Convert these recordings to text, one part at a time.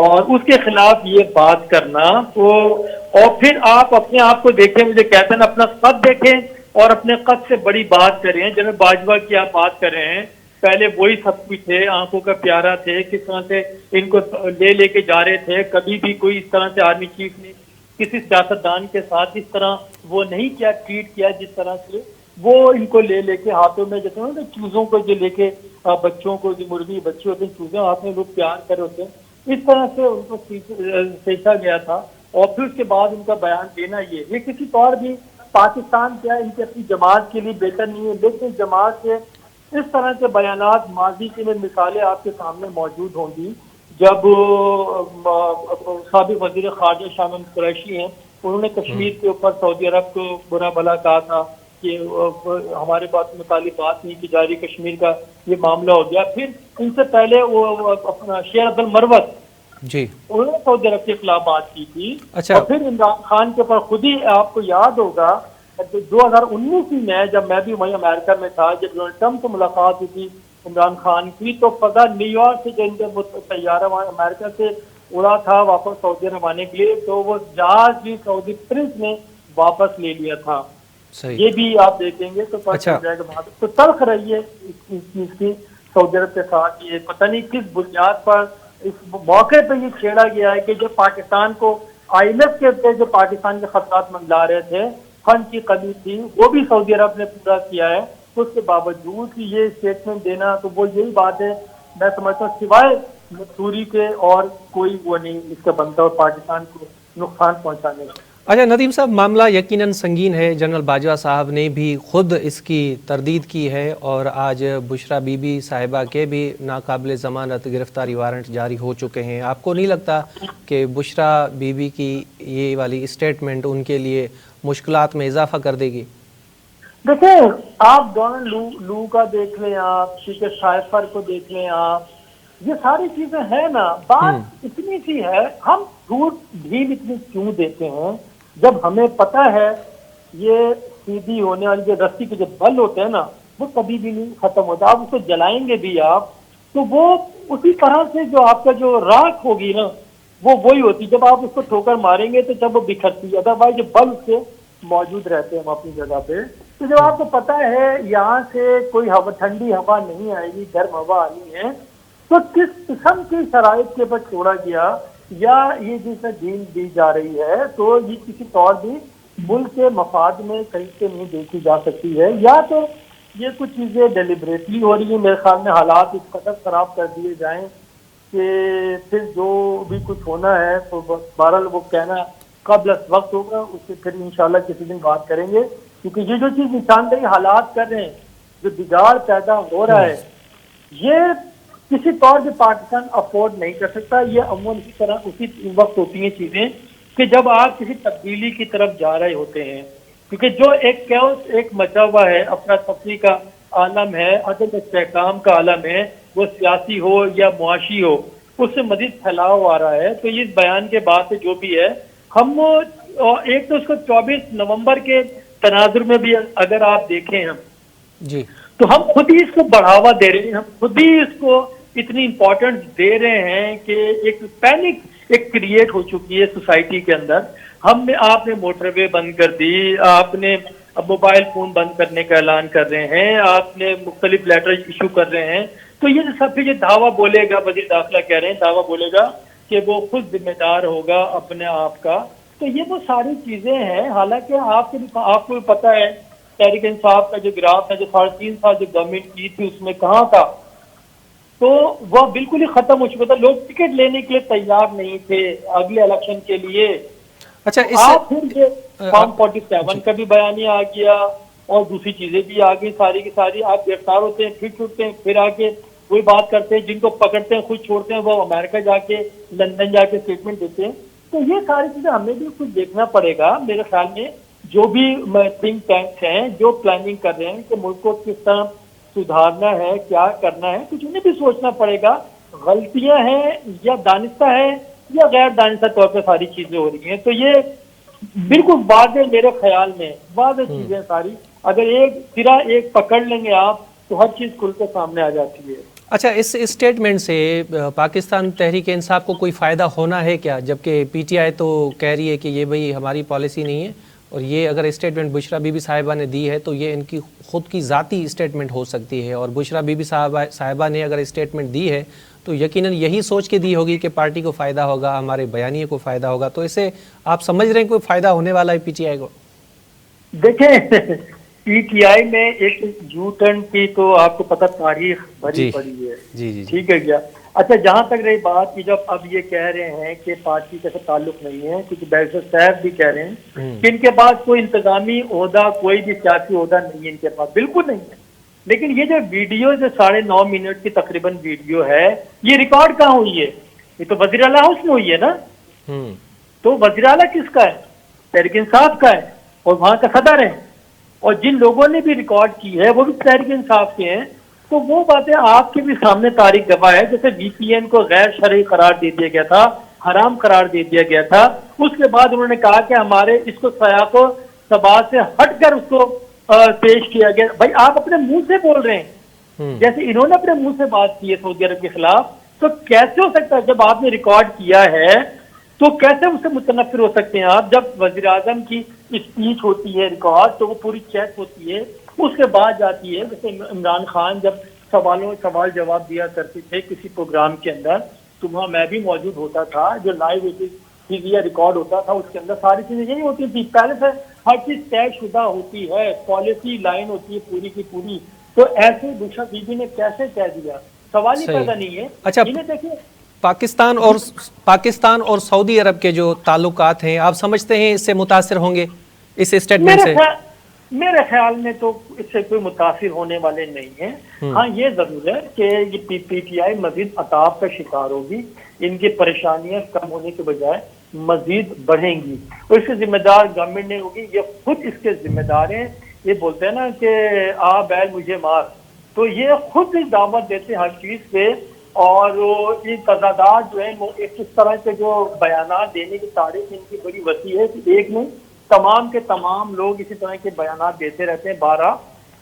اور اس کے خلاف یہ بات کرنا تو، اور پھر آپ اپنے آپ کو دیکھیں، مجھے کہتے ہیں اپنا قد دیکھیں اور اپنے قد سے بڑی بات کریں. جناب باجوہ کی آپ بات کر رہے ہیں، پہلے وہی سب کچھ تھے، آنکھوں کا پیارا تھے، کس طرح سے ان کو لے کے جا رہے تھے. کبھی بھی کوئی اس طرح سے آرمی چیف نے کسی سیاستدان کے ساتھ اس طرح وہ نہیں کیا، ٹریٹ کیا جس طرح سے وہ ان کو لے کے ہاتھوں میں، جیسے نا چوزوں کو جو لے کے بچوں کو، جو مرغی بچے ہوتے ہیں چوزیں ہاتھ میں لوگ پیار کر ہوتے ہیں، اس طرح سے ان کو سیچا گیا تھا. اور پھر اس کے بعد ان کا بیان دینا یہ کسی طور بھی پاکستان کیا ان کی اپنی جماعت کے لیے بہتر نہیں ہے، لیکن جماعت کے اس طرح کے بیانات ماضی کے میں مثالیں آپ کے سامنے موجود ہوں گی. جب سابق وزیر خارجہ شاہ محمود قریشی ہیں، انہوں نے کشمیر کے اوپر سعودی عرب کو برا بھلا کہا تھا کہ ہمارے بات متعلق بات نہیں کی جا رہی، کشمیر کا یہ معاملہ ہو گیا. پھر ان سے پہلے وہ اپنا شیر عبد المروت جی انہوں نے سعودی عرب کے خلاف بات کی تھی. اچھا. اور پھر عمران خان کے اوپر خود ہی آپ کو یاد ہوگا 2019 میں جب میں بھی وہیں امریکہ میں تھا، جب ڈونلڈ ٹرمپ سے ملاقات ہوئی تھی عمران خان کی، تو فضا نیو یارک سے جب وہ طیارہ امریکہ سے اڑا تھا واپس سعودی عرب آنے کے لیے، تو وہ جہاز بھی سعودی پرنس نے واپس لے لیا تھا. صحیح. یہ بھی آپ دیکھیں گے تو پتہ اچھا. چل جائے گا. تو تلخ رہی ہے اس چیز کی سعودی عرب کے ساتھ. یہ پتہ نہیں کس بنیاد پر اس موقع پہ یہ چھیڑا گیا ہے کہ جو پاکستان کو IMF کے جو پاکستان کے خطرات منگلا رہے تھے، فنڈ کی کمی تھی، وہ بھی سعودی عرب نے پورا کیا ہے. تو اس کے باوجود یہ اسٹیٹمنٹ دینا، تو وہ یہی بات ہے میں سمجھتا ہوں سوائے مصوری کے اور کوئی وہ نہیں اس کا بنتا اور پاکستان کو نقصان پہنچانے کا. اچھا ندیم صاحب، معاملہ یقیناً سنگین ہے. جنرل باجوہ صاحب نے بھی خود اس کی تردید کی ہے اور آج بشرا بی بی صاحبہ کے بھی ناقابل ضمانت گرفتاری وارنٹ جاری ہو چکے ہیں. آپ کو نہیں لگتا کہ بشرا بی بی کی یہ والی اسٹیٹمنٹ ان کے لیے مشکلات میں اضافہ کر دے گی؟ دیکھیں آپ ڈونلڈ لو کا دیکھ لیں، آپ شیخ سائفر کو دیکھ لیں، آپ یہ ساری چیزیں ہیں نا. بات اتنی سی ہے، ہم جھوٹ ڈھیل اتنی کیوں دیتے ہیں جب ہمیں پتہ ہے یہ سیدھی ہونے والی جو رسی کے جو بل ہوتے ہیں نا وہ کبھی بھی نہیں ختم ہوتا. آپ اس کو جلائیں گے بھی آپ تو وہ اسی طرح سے جو آپ کا جو راکھ ہوگی نا وہ وہی ہوتی، جب آپ اس کو ٹھوکر ماریں گے تو جب وہ بکھرتی ہے، ادروائز جو بل اس کے موجود رہتے ہیں ہم اپنی جگہ پہ. تو جب آپ کو پتہ ہے یہاں سے کوئی ہوا، ٹھنڈی ہوا نہیں آئے گی، گرم ہوا آنی ہے، تو کس قسم کی شرائط کے اوپر چھوڑا گیا یا یہ جس میں ڈھیل دی جا رہی ہے، تو یہ کسی طور بھی ملک کے مفاد میں کہیں سے نہیں دیکھی جا سکتی ہے. یا تو یہ کچھ چیزیں ڈیلیبریٹلی ہو رہی ہیں، میرے خیال میں حالات اس قدر خراب کر دیے جائیں کہ پھر جو بھی کچھ ہونا ہے تو بہرحال وہ کہنا قبل از وقت ہوگا، اس سے پھر انشاءاللہ کسی دن بات کریں گے. کیونکہ یہ جو چیز نشاندہی حالات کر رہے ہیں، جو بگاڑ پیدا ہو رہا ہے، یہ کسی طور سے پاکستان افورڈ نہیں کر سکتا. یہ عموماً اسی طرح اسی وقت ہوتی ہیں چیزیں کہ جب آپ کسی تبدیلی کی طرف جا رہے ہوتے ہیں، کیونکہ جو ایک کیوس ایک مچا ہوا ہے، اپنا تفریح کا عالم ہے، عدم استحکام کا عالم ہے، وہ سیاسی ہو یا معاشی ہو، اس سے مزید پھیلاؤ آ رہا ہے. تو اس بیان کے بعد سے جو بھی ہے، ہم ایک تو اس کو 24 نومبر کے تناظر میں بھی اگر آپ دیکھیں ہم جی تو ہم خود ہی اس کو بڑھاوا دے رہے ہیں، ہم خود ہی اس کو اتنی امپورٹنس دے رہے ہیں کہ ایک پینک ایک کریٹ ہو چکی ہے سوسائٹی کے اندر. آپ نے موٹر وے بند کر دی، آپ نے اب موبائل فون بند کرنے کا اعلان کر رہے ہیں، آپ نے مختلف لیٹر ایشو کر رہے ہیں. تو یہ سب یہ دعویٰ بولے گا، وزیر داخلہ کہہ رہے ہیں دعویٰ بولے گا کہ وہ خود ذمہ دار ہوگا اپنے آپ کا. تو یہ وہ ساری چیزیں ہیں. حالانکہ آپ کو پتہ ہے تحریک انصاف کا جو گراف ہے جو 3.5 سال جو گورنمنٹ کی تھی اس میں کہاں تھا، تو وہ بالکل ہی ختم ہو چکا تھا. لوگ ٹکٹ لینے کے لیے تیار نہیں تھے اگلے الیکشن کے لیے. اچھا آپ پھر یہ فارم 47 کا بھی بیانیہ آ گیا اور دوسری چیزیں بھی آ گئی ساری کی ساری. آپ گرفتار ہوتے ہیں، پھر چھوٹتے ہیں، پھر آ کے وہی بات کرتے ہیں، جن کو پکڑتے ہیں خود چھوڑتے ہیں، وہ امریکہ جا کے لندن جا کے اسٹیٹمنٹ دیتے ہیں. تو یہ ساری چیزیں ہمیں بھی کچھ دیکھنا پڑے گا. میرے خیال میں جو بھی تھنک ٹینکس ہیں جو پلاننگ کر رہے ہیں کہ ملک کو کس طرح سدھارنا ہے، کیا کرنا ہے، کچھ انہیں بھی سوچنا پڑے گا. غلطیاں ہیں یا دانستہ ہے یا غیر دانستہ طور پہ ساری چیزیں ہو رہی ہیں. تو یہ بالکل واضح میرے خیال میں واضح چیزیں ساری. اگر ایک سرا ایک پکڑ لیں گے آپ تو ہر چیز کھل کے سامنے آ جاتی ہے. اچھا، اس اسٹیٹمنٹ سے پاکستان تحریک انصاف کو کوئی فائدہ ہونا ہے کیا؟ جبکہ پی ٹی آئی تو کہہ رہی ہے کہ یہ بھئی ہماری پالیسی نہیں ہے، اور یہ اگر اسٹیٹمنٹ بشرا بی بی صاحبہ نے دی ہے تو یہ ان کی خود کی ذاتی اسٹیٹمنٹ ہو سکتی ہے، اور بشرا بی بی صاحبہ نے اگر اسٹیٹمنٹ دی ہے تو یقیناً یہی سوچ کے دی ہوگی کہ پارٹی کو فائدہ ہوگا، ہمارے بیانیے کو فائدہ ہوگا. تو اسے آپ سمجھ رہے ہیں کوئی فائدہ ہونے والا ہے پی ٹی آئی کو؟ دیکھیں پی ٹی آئی میں ایک یو ٹرن کی تو آپ کو پتہ تاریخ بھری پڑی ہے. جی ٹھیک ہے کیا؟ اچھا، جہاں تک رہی بات کہ جب اب یہ کہہ رہے ہیں کہ پارٹی کا تعلق نہیں ہے، کیونکہ بیرسٹر صاحب بھی کہہ رہے ہیں کہ ان کے پاس کوئی انتظامی عہدہ، کوئی بھی سیاسی عہدہ نہیں ہے ان کے پاس، بالکل نہیں ہے. لیکن یہ جو ویڈیو جو 9.5 منٹ کی تقریباً ویڈیو ہے، یہ ریکارڈ کہاں ہوئی ہے؟ یہ تو وزیر اعلیٰ ہاؤس میں ہوئی ہے نا. تو وزیر اعلیٰ کس کا ہے؟ تحریک انصاف کا ہے، اور وہاں کا صدر ہے، اور جن لوگوں نے بھی ریکارڈ کی ہے وہ بھی تحریک انصاف کے ہیں. تو وہ باتیں آپ کے بھی سامنے تاریخ گواہ ہے. جیسے وی پی این کو غیر شرعی قرار دے دیا گیا تھا، حرام قرار دے دیا گیا تھا، اس کے بعد انہوں نے کہا کہ ہمارے اس کو سیاق و سباق سے ہٹ کر اس کو پیش کیا گیا. بھائی آپ اپنے منہ سے بول رہے ہیں، جیسے انہوں نے اپنے منہ سے بات کی ہے سعودی عرب کے خلاف، تو کیسے ہو سکتا ہے جب آپ نے ریکارڈ کیا ہے تو کیسے اس سے متنفر ہو سکتے ہیں آپ؟ جب وزیر اعظم کی اسپیچ ہوتی ہے ریکارڈ تو وہ پوری چیک ہوتی ہے، اس کے بعد جاتی ہے. جیسے عمران خان جب سوال جواب دیا کرتے تھے کسی پروگرام کے اندر، تو وہاں میں بھی موجود ہوتا تھا، جو لائیو ٹی وی ریکارڈ ہوتا تھا اس کے اندر ساری چیزیں یہی ہوتی تھی. پہلے سے ہر چیز طے شدہ ہوتی ہے، پالیسی لائن ہوتی ہے پوری کی پوری. تو ایسے بشرا بی بی نے کیسے کہہ دیا؟ سوال ہی پیدا نہیں ہے. اچھا، دیکھیے پاکستان اور سعودی عرب کے جو تعلقات ہیں، آپ سمجھتے ہیں اس سے متاثر ہوں گے اس اسٹیٹمنٹ سے؟ میرے خیال میں تو اس سے کوئی متاثر ہونے والے نہیں ہیں. ہاں یہ ضرور ہے کہ یہ پی ٹی آئی مزید عطاب کا شکار ہوگی، ان کی پریشانیاں کم ہونے کے بجائے مزید بڑھیں گی، اور اس کے ذمہ دار گورنمنٹ نہیں ہوگی، یہ خود اس کے ذمہ دار ہیں. یہ بولتے ہیں نا کہ آ بیل مجھے مار، تو یہ خود ہی دعوت دیتے ہیں ہر چیز پہ. اور یہ تضادات جو ہیں وہ اس طرح کے جو بیانات دینے کی تاریخ ان کی بڑی وسیع ہے کہ ایک نہیں تمام کے تمام لوگ اسی طرح کے بیانات دیتے رہتے ہیں 12.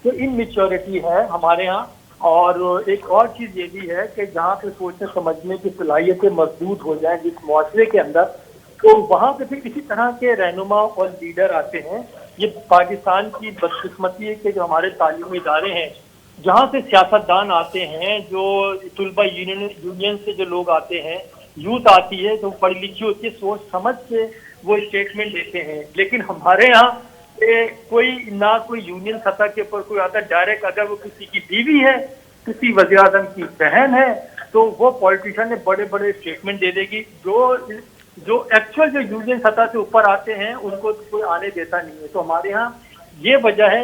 تو ان میچورٹی ہے ہمارے ہاں. اور ایک اور چیز یہ بھی ہے کہ جہاں پہ سوچنے سمجھنے کی صلاحیتیں مضبوط ہو جائیں جس معاشرے کے اندر، تو وہاں پہ پھر اسی طرح کے رہنما اور لیڈر آتے ہیں. یہ پاکستان کی بدقسمتی ہے کہ جو ہمارے تعلیمی ادارے ہیں جہاں سے سیاستدان آتے ہیں، جو طلبہ یونین سے جو لوگ آتے ہیں، یوتھ آتی ہے جو پڑھی لکھی ہوتی ہے، سوچ سمجھ سے وہ اسٹیٹمنٹ دیتے ہیں. لیکن ہمارے یہاں کوئی نہ کوئی یونین سطح کے اوپر کوئی آتا ہے ڈائریکٹ، اگر وہ کسی کی بیوی ہے، کسی وزیر اعظم کی بہن ہے، تو وہ پولیٹیشین نے بڑے بڑے اسٹیٹمنٹ دے دے گی. جو ایکچوئل جو یونین سطح سے اوپر آتے ہیں ان کو کوئی آنے دیتا نہیں ہے. تو ہمارے ہاں یہ وجہ ہے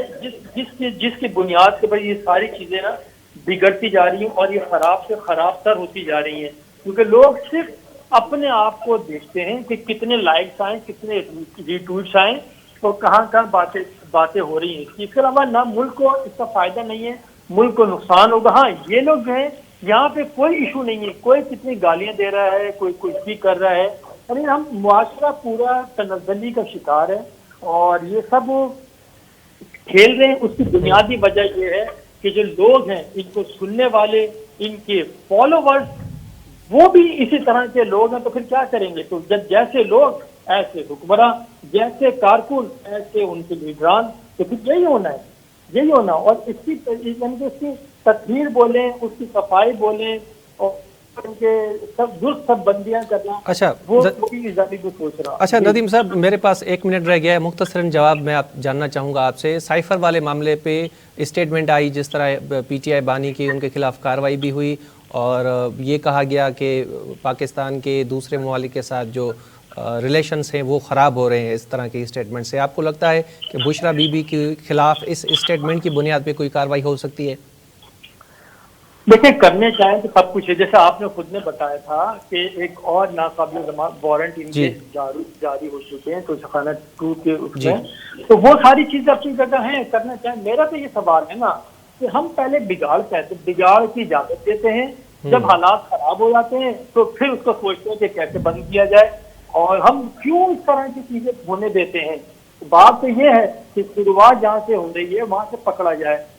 جس کی بنیاد کے پر یہ ساری چیزیں نا بگڑتی جا رہی ہیں اور یہ خراب سے خراب تر ہوتی جا رہی ہیں، کیونکہ لوگ صرف اپنے آپ کو دیکھتے ہیں کہ کتنے لائکس آئیں، کتنے ریٹویٹس آئیں، اور کہاں باتیں ہو رہی ہیں. اس کے علاوہ نہ ملک کو اس کا فائدہ نہیں ہے، ملک کو نقصان ہوگا. ہاں یہ لوگ جو ہیں یہاں پہ کوئی ایشو نہیں ہے، کوئی کتنی گالیاں دے رہا ہے، کوئی کچھ بھی کر رہا ہے، یعنی ہم معاشرہ پورا تنزلی کا شکار ہے. اور یہ سب کھیل رہے ہیں، اس کی بنیادی وجہ یہ ہے کہ جو لوگ ہیں ان کو سننے والے، ان کے فالوورز وہ بھی اسی طرح کے لوگ ہیں. تو پھر کیا کریں گے؟ تو جب جیسے لوگ ایسے حکمراں، جیسے کارکن ایسے ان کے لیڈران. تو پھر یہی ہونا ہے، یہی ہونا. اور اس کی تطہیر بولیں، اس کی صفائی بولیں، اور ان کے سب بندیاں کرنا. اچھا اچھا ندیم صاحب، میرے پاس 1 منٹ رہ گیا ہے. مختصراً جواب میں آپ جاننا چاہوں گا آپ سے. سائفر والے معاملے پہ اسٹیٹمنٹ آئی، جس طرح پی ٹی آئی بانی کی، ان کے خلاف کارروائی بھی ہوئی، اور یہ کہا گیا کہ پاکستان کے دوسرے ممالک کے ساتھ جو ریلیشنز ہیں وہ خراب ہو رہے ہیں اس طرح کی اسٹیٹمنٹ سے. آپ کو لگتا ہے کہ بشرا بی بی کے خلاف اس اسٹیٹمنٹ کی بنیاد پہ کوئی کارروائی ہو سکتی ہے؟ دیکھیں، کرنے چاہیں تو سب کچھ ہے. جیسے آپ نے خود نے بتایا تھا کہ ایک اور ناقابل ضمانت وارنٹ ان کے جاری ہو چکے ہیں تو خانہ 2 کے اس میں، تو وہ ساری چیزیں اپنی جگہ ہیں. کرنا چاہیں، میرا تو یہ سوال ہے نا کہ ہم پہلے بگاڑ کی اجازت دیتے ہیں، جب حالات خراب ہو جاتے ہیں تو پھر اس کو سوچتے ہیں کہ کیسے بند کیا جائے، اور ہم کیوں اس طرح کی چیزیں ہونے دیتے ہیں. بات تو یہ ہے کہ شروعات جہاں سے ہو رہی ہے وہاں سے پکڑا جائے.